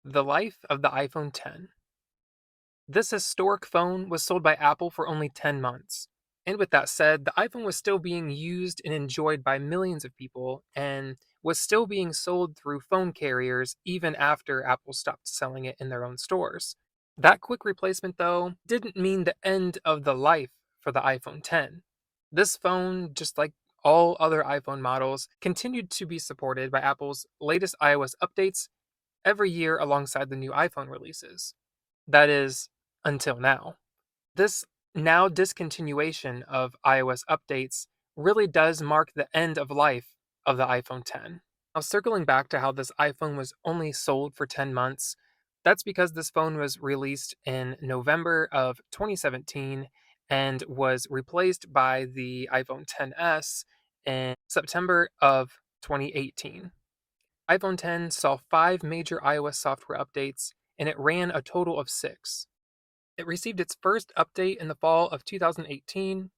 The life of the iPhone X. This historic phone was sold by Apple for only 10 months. And with that said, the iPhone was still being used and enjoyed by millions of people and was still being sold through phone carriers even after Apple stopped selling it in their own stores. That quick replacement, though, didn't mean the end of the life for the iPhone X. This phone, just like all other iPhone models, continued to be supported by Apple's latest iOS updates every year alongside the new iPhone releases. That is, until now. This now discontinuation of iOS updates really does mark the end of life of the iPhone X. Now, circling back to how this iPhone was only sold for 10 months, that's because this phone was released in November of 2017 and was replaced by the iPhone XS in September of 2018. iPhone X saw 5 major iOS software updates, and it ran a total of 6. It received its first update in the fall of 2018,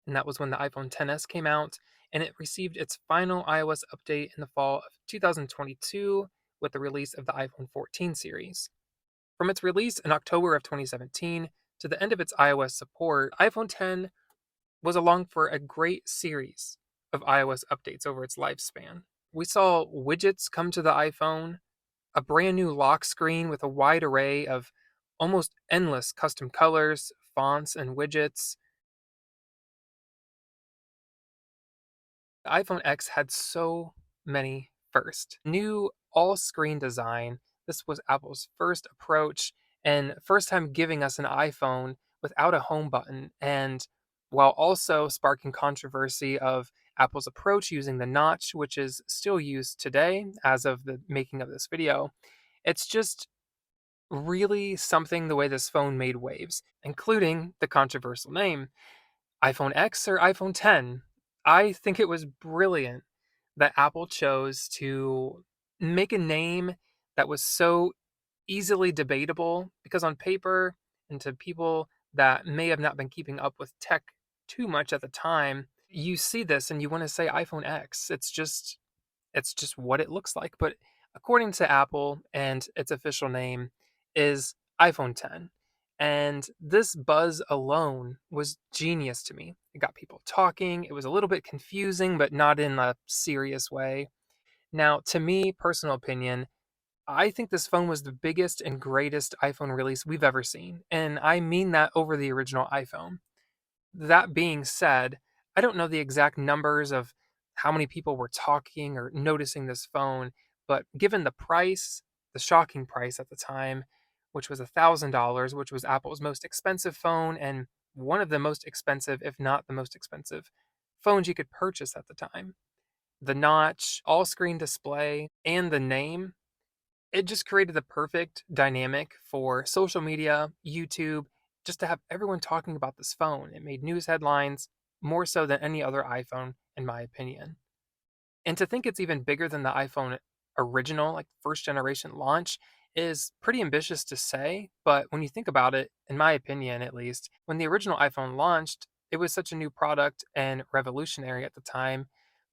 and that was when the iPhone XS came out, and it received its final iOS update in the fall of 2022 with the release of the iPhone 14 series. From its release in October of 2017 to the end of its iOS support, iPhone X was along for a great series of iOS updates over its lifespan. We saw widgets come to the iPhone, a brand new lock screen with a wide array of almost endless custom colors, fonts, and widgets. The iPhone X had so many firsts. New all screen design. This was Apple's first approach and first time giving us an iPhone without a home button. And while also sparking controversy of Apple's approach using the notch, which is still used today as of the making of this video, it's just really something the way this phone made waves, including the controversial name iPhone X or iPhone X. I think it was brilliant that Apple chose to make a name that was so easily debatable because on paper and to people that may have not been keeping up with tech too much at the time, you see this and you want to say iPhone X. It's just what it looks like. But according to Apple and its official name is iPhone X. And this buzz alone was genius to me. It got people talking. It was a little bit confusing, but not in a serious way. Now, to me, personal opinion, I think this phone was the biggest and greatest iPhone release we've ever seen. And I mean that over the original iPhone. That being said, I don't know the exact numbers of how many people were talking or noticing this phone, but given the price, the shocking price at the time, which was $1,000, which was Apple's most expensive phone and one of the most expensive, if not the most expensive, phones you could purchase at the time. The notch, all screen display, and the name, it just created the perfect dynamic for social media, YouTube, just to have everyone talking about this phone. It made news headlines more so than any other iPhone, in my opinion. And to think it's even bigger than the iPhone original, like first generation launch, is pretty ambitious to say. But when you think about it, in my opinion at least, when the original iPhone launched, it was such a new product and revolutionary at the time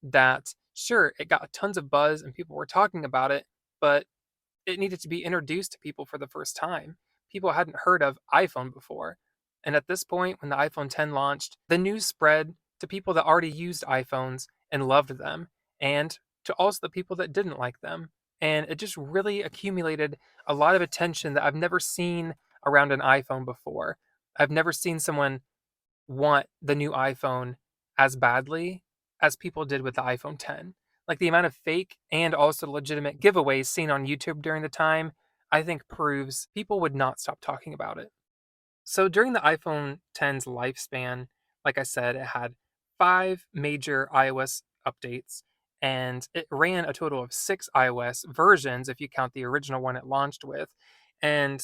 that sure, it got tons of buzz and people were talking about it, but it needed to be introduced to people for the first time. People hadn't heard of iPhone before. And at this point, when the iPhone X launched, the news spread to people that already used iPhones and loved them, and to also the people that didn't like them. And it just really accumulated a lot of attention that I've never seen around an iPhone before. I've never seen someone want the new iPhone as badly as people did with the iPhone X. Like the amount of fake and also legitimate giveaways seen on YouTube during the time, I think proves people would not stop talking about it. So during the iPhone X's lifespan, like I said, it had 5 major iOS updates and it ran a total of 6 iOS versions if you count the original one it launched with. And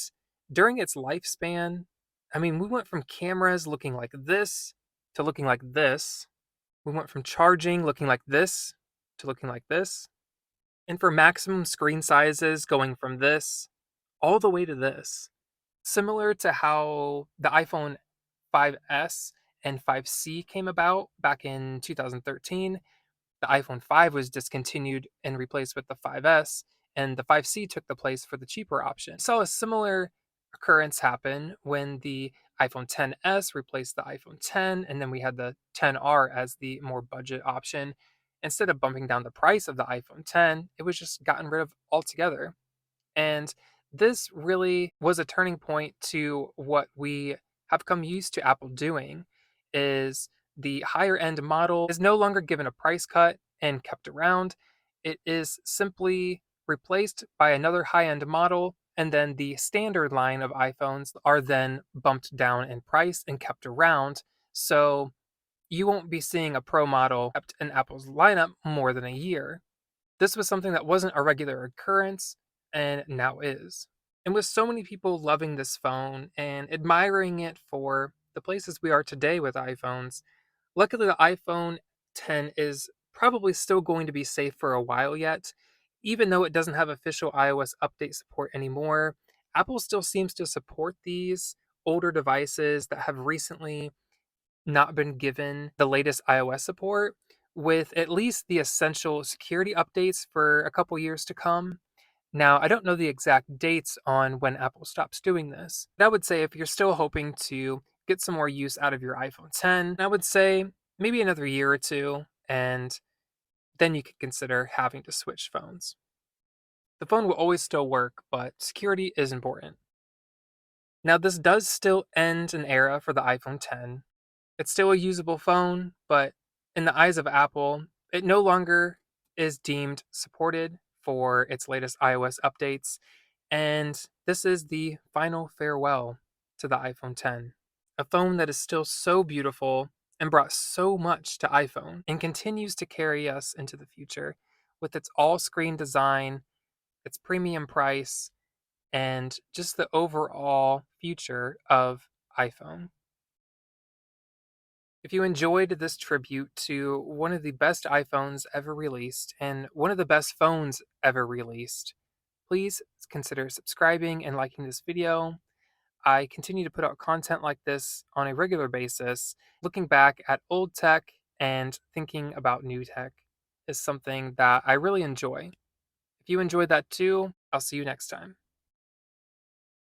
during its lifespan, I mean, we went from cameras looking like this to looking like this. We went from charging looking like this to looking like this. And for maximum screen sizes, going from this all the way to this. Similar to how the iPhone 5S and 5C came about back in 2013, the iPhone 5 was discontinued and replaced with the 5S, and the 5C took the place for the cheaper option. I saw a similar occurrence happen when the iPhone XS replaced the iPhone 10, and then we had the 10R as the more budget option. Instead of bumping down the price of the iPhone 10, it was just gotten rid of altogether. And this really was a turning point to what we have come used to Apple doing is the higher end model is no longer given a price cut and kept around. It is simply replaced by another high end model, and then the standard line of iPhones are then bumped down in price and kept around. So you won't be seeing a Pro model kept in Apple's lineup more than a year. This was something that wasn't a regular occurrence and now is. And with so many people loving this phone and admiring it for the places we are today with iPhones, luckily the iPhone 10 is probably still going to be safe for a while yet. Even though it doesn't have official iOS update support anymore, Apple still seems to support these older devices that have recently not been given the latest iOS support with at least the essential security updates for a couple years to come. Now, I don't know the exact dates on when Apple stops doing this, but I would say if you're still hoping to get some more use out of your iPhone 10, I would say maybe another year or two, and then you could consider having to switch phones. The phone will always still work, but security is important. Now, this does still end an era for the iPhone 10. It's still a usable phone, but in the eyes of Apple, it no longer is deemed supported for its latest iOS updates, and this is the final farewell to the iPhone 10, a phone that is still so beautiful and brought so much to iPhone and continues to carry us into the future with its all screen design, its premium price, and just the overall future of iPhone. If you enjoyed this tribute to one of the best iPhones ever released and one of the best phones ever released, please consider subscribing and liking this video. I continue to put out content like this on a regular basis. Looking back at old tech and thinking about new tech is something that I really enjoy. If you enjoyed that too, I'll see you next time.